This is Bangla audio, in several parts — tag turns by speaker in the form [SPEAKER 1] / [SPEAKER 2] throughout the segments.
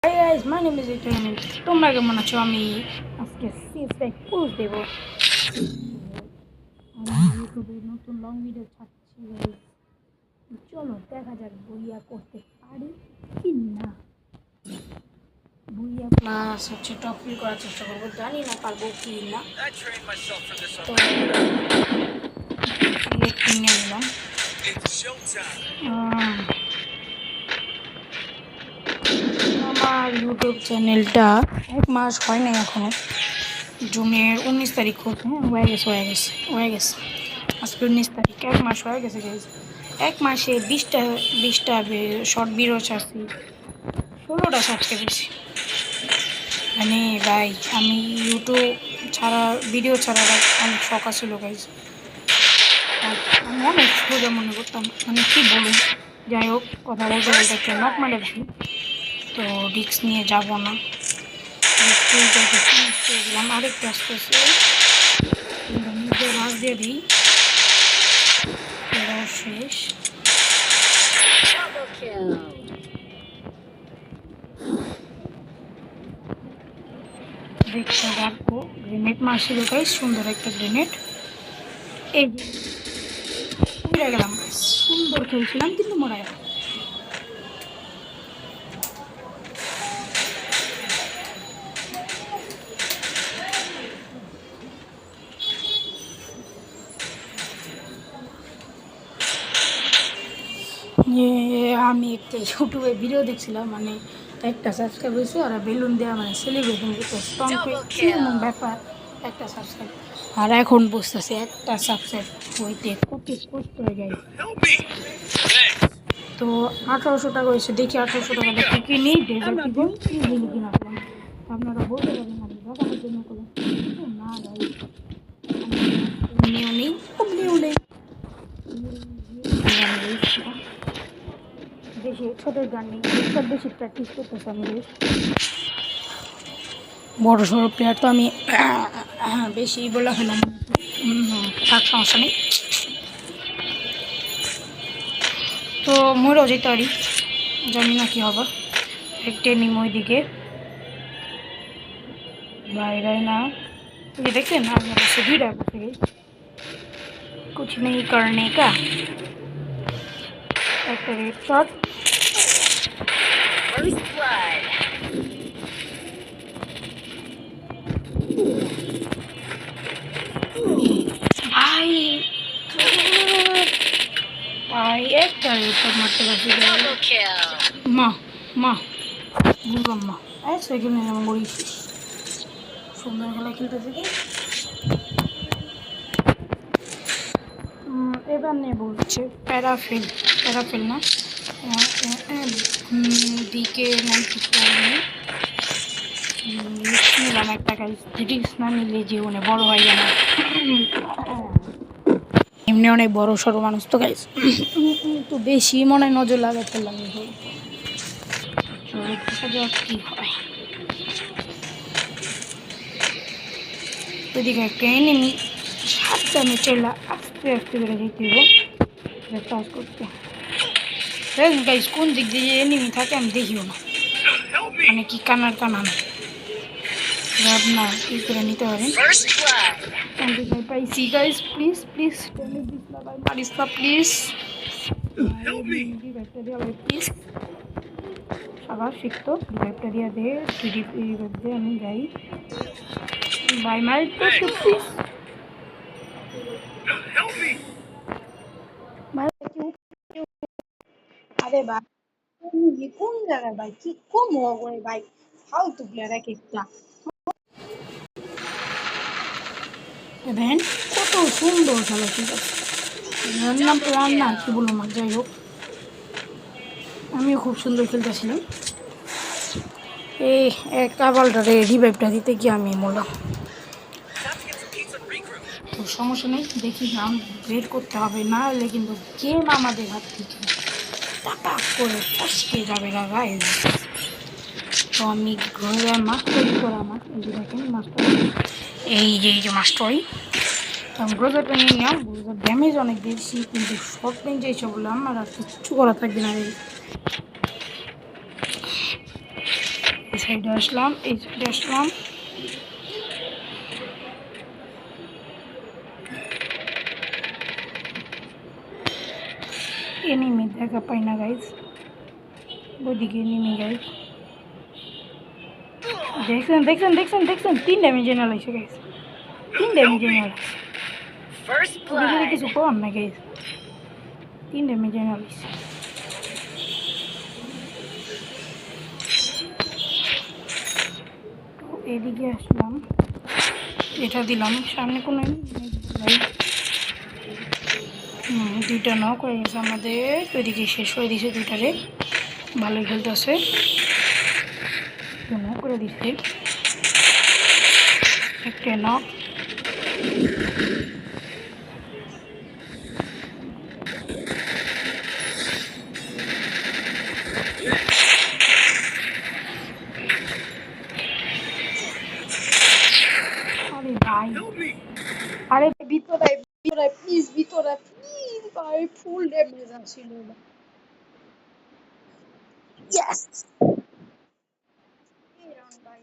[SPEAKER 1] Hi guys, my name is Ethan. তোমরা কেমন আছো? আমি আজকে সিএসটাই পোস্ট দেব। আমি ইউটিউবে নতুন লং ভিডিও ছাড়ছি guys। চলো দেখা যাক বইয়া করতে পারি কি না। বইয়া ক্লাস হচ্ছে টপ ফিল করার চেষ্টা করবো, জানি না পারবো কি না। তো সিলেক্টিং নিলাম। আমার ইউটিউব চ্যানেলটা 1 মাস হয় না এখনো। জুনের 19 তারিখ হয়ে গেছে আজকে 19 তারিখ, 1 মাস হয়ে গেছে গাইজ। 1 মাসে 20টা শর্ট ভিডিও ছাড়ছি, 16টা সাবস্ক্রাইব হয়েছে। মানে ভাই আমি ইউটিউব ভিডিও ছাড়ার অনেক শখ ছিল গাইজ। আমি অনেক সোজা মনে করতাম, মানে কি বলুন। যাই হোক, কথা বলতে বলতে একটা নক মারে ভাই, তো রিস্ক নিয়ে যাবো না। দিলাম আরেকটু আস্তে আস্তে নিজের মাছ দিয়ে দিই, এটাও শেষ। দেখতে রাখবো গ্রেনেড মারছিল গাইস, সুন্দর একটা গ্রেনেড। এই মরে গেলাম, সুন্দর খেলছিলাম কিন্তু মরে গেলাম। আমি একটা ইউটিউবে ভিডিও দেখছিলাম, মানে একটা সাবস্ক্রাইব হয়েছে, আর বেলুন দেওয়া মানে সেলিব্রেশন করতে ব্যাপার। একটা সাবস্ক্রাইব, আর এখন বুঝতেছে একটা সাবস্ক্রাইব হইতে কত কষ্ট হয়ে যায়। তো 1800 টাকা হয়েছে, দেখি 1800 টাকা দেখি কিনি ডেজার্ট কিনা করলাম। আপনারা বলতে পারেন আমি দেখানোর জন্য করলাম না ভাই, এমনিও নেই অমনিও নেই। বেশি ছোটোর গান নেই, বেশি প্র্যাকটিস করতেছে আমি। বড় সড়ো প্লেয়ার তো আমি বেশি বলে হলাম, থাক সমস্যা নেই। তো মরেও যেতে পারি, জানি না কি হবে। একটা নিম ওই দিকে বাইরে না, ये देखिए ना मेरा सीधी रहा कुछ नहीं करने का। एक रेड शॉट, भाई भाई एक रेड शॉट मारते बचे माँ माँ बुझलाম না। ऐसे कि मैं मरी সুন্দর খেলা খেলতেছে কি। এবার নেব হচ্ছে প্যারাফিল না দিকে 94 নিলাম একটা গাইজ। রিক্স না নিলে জীবনে বড় হয় না, এমনি অনেক বড় সড়ো মানুষ তো গাইজ, তো বেশি মনে নজর লাগাই ফেললাম। দেখা যাক কি হয়। এদিকে একটা এনিমি সাবধানে চলে আস্তে আস্তে করে যেতে হবে কাজ করতে। গাইজ কোন দিক দিয়ে এনিমি থাকে আমি দেখিও না, মানে কি কানার কানা না না কি করে নিতে পারেন। পাইছি গাইজ, প্লিজ প্লিজ পারিস না প্লিজ, প্লিজ আবার শিখতো রিভাইভটা দিয়ে দে, রিভাইভ দিয়ে আমি যাই বাই মাই প্লিজ। আরে ভাই কোন জায়গায় ভাই, কি কম হবে ভাই, ফালতু প্লেয়ার এক একটা। দেখেন কত সুন্দর খেলা ছিল, নাম তো না কি বলবো না। যাই হোক আমিও খুব সুন্দর খেলতেছিলাম। এই কাবালটারে রিভাইভটা দিতে গিয়ে আমি মরলাম, তো সমস্যা নেই। দেখি রাউন্ড বের করতে হবে, না হলে কিন্তু গেম আমাদের হাত থেকে টাকা করে ফসকে যাবে না গাইজ। তো আমি ঘরে মাস্টারি করে আমার এই যে দেখেন মাস্টার, এই যে মাস্টারি গ্রোজারটা নিয়ে নিলাম। গ্রোজার ড্যামেজ অনেক বেশি, কিন্তু শর্ট রেঞ্জ এইসব বললাম আমার আর কিচ্ছু করা থাকবে না। সাইডে আসলাম, এই সাইডে আসলাম। এনিমি দেখা পাই না গাইজ, ওইদিকে এনিমি গাইজ। দেখছেন দেখছেন দেখছেন দেখছেন 3 ড্যামেজ এনে লাগছে গাইজ, 3 ড্যামেজ এনে লাগছে। ওদিকে কিছু কম না গাইজ, 3 ড্যামেজ এনে লাগছে। এদিকে আসলাম, এটা দিলাম, সামনে কোনো দুইটা নক হয়ে গেছে আমাদের। ওইদিকে শেষ হয়ে দিয়েছে দুইটারে, ভালোই খেলতেছে, নক করে দিচ্ছে একটা নক। আরে ভাই, আরে ভিতরে ভিতরে প্লিজ, ভিতরে প্লিজ ভাই, ফুল ড্যামেজ আছিল। ইয়েস ভাই,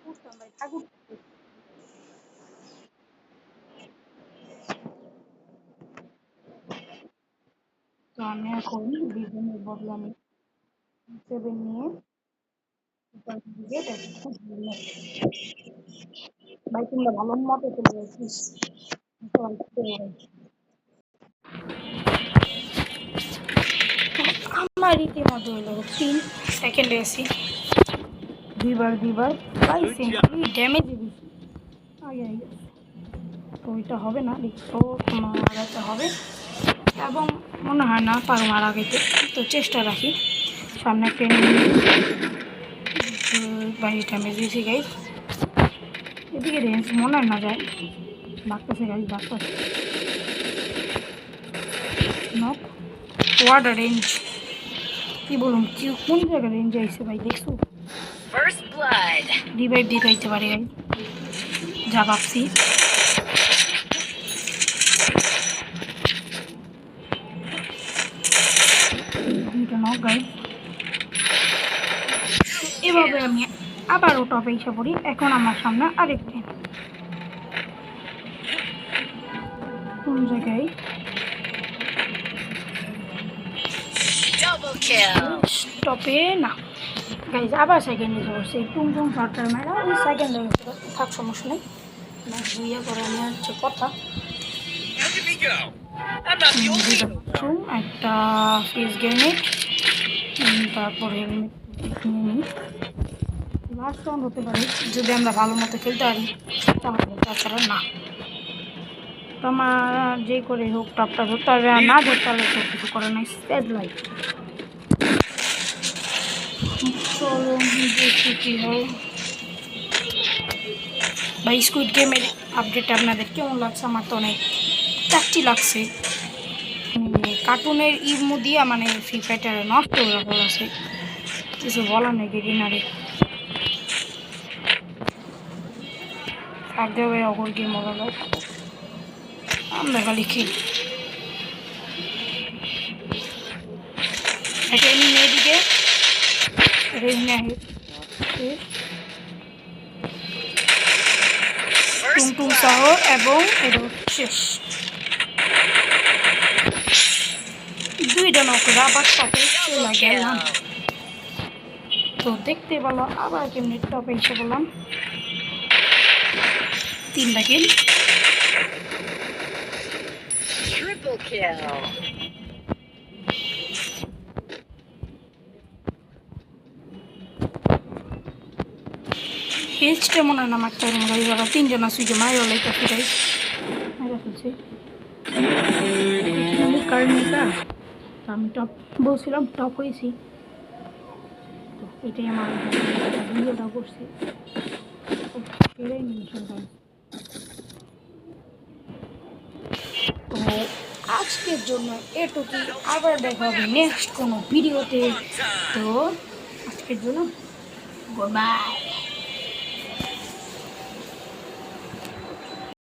[SPEAKER 1] করতাম ভাই ঠাকুর। তো আমি এখন বিজনের বদলে আমি 7 নিয়ে ভাই, তোমরা ভালো মতো চলে যাচ্ছিস। আমার রীতিমতো হলো 3 সেকেন্ডে আছি, দুইবার ভাই সিম্পলি ড্যামেজ দিচ্ছি। তো ওইটা হবে না, তো মারাতে হবে, এবং মনে হয় না পারো মারা গেতে, তো চেষ্টা রাখি। সামনে একটা 22 ড্যামেজ দিয়েছি গাইজ। এদিকে রেঞ্জ মনে হয় না যায়, বাড়তেছে গাইজ, বাড়তেছে। নক ওয়াটার রেঞ্জ, কি বলুন, কি কোন জায়গায় রেঞ্জ আইছে ভাই, দেখছো? রিভাইভ দিতে হইতে পারে গাইজ, যা ভাবছি। এভাবে আমি আবারও টপে এসে পড়ি। এখন আমার সামনে আরেকটি, কোন জায়গায় টপে না গাইজ, আবার সেকেন্ড এসে পড়ছে। টুং শর্টার মেরা ওই সেকেন্ড হয়ে গেছে, থাক সমস্যা নেই, ইয়ে করে নেওয়ার হচ্ছে কথা। একটা ফেস গ্রেনেড, তারপর হেলমেট নিয়ে নিই। লাস্ট রাউন্ড হতে পারে যদি আমরা ভালো মতো খেলতে পারি, তাহলে, তাছাড়া না। তো আমার যে করে হোক টপটা ধরতে হবে, আর না ধরতে হলে তো কিছু করে নাই, স্যাড লাইফ। চলো দেখি কি হয় ভাই। স্কুইড গেমের আপডেট আপনাদের কেমন লাগছে? আমার তো অনেক চাচ্ছি লাগছে, কার্টুনের ইমো দিয়া মানে ফ্রি ফায়ারটা নষ্ট হয়ে গেছে, কিছু বলার নেই। গেটিনারে থাক দেবে অগর গেম হলো, আমরা খালি খেলি। এটা এমনি এদিকে টুংটুং শহর, এবং এটা শেষ। দুইটা নকরা আবার টপে চলে গেলাম। তো দেখতে পেলো আবার কেমনি টপে এসে বললাম, 3টা কিল। হিলসটা মনে হয় না মারতে পারবো গাড়ি ভাড়া, 3 জন সুইচে মারি হলে তো ফিরাই মারা ফেলছি। আমি টপ বলছিলাম, টপ হয়েছি, তো এটাই আমার ভিডিওটা করছি। তো আজকের জন্য এটুকুই, আবার দেখা হবে নেক্সট কোনো ভিডিওতে। তো আজকের জন্য গুড বাই।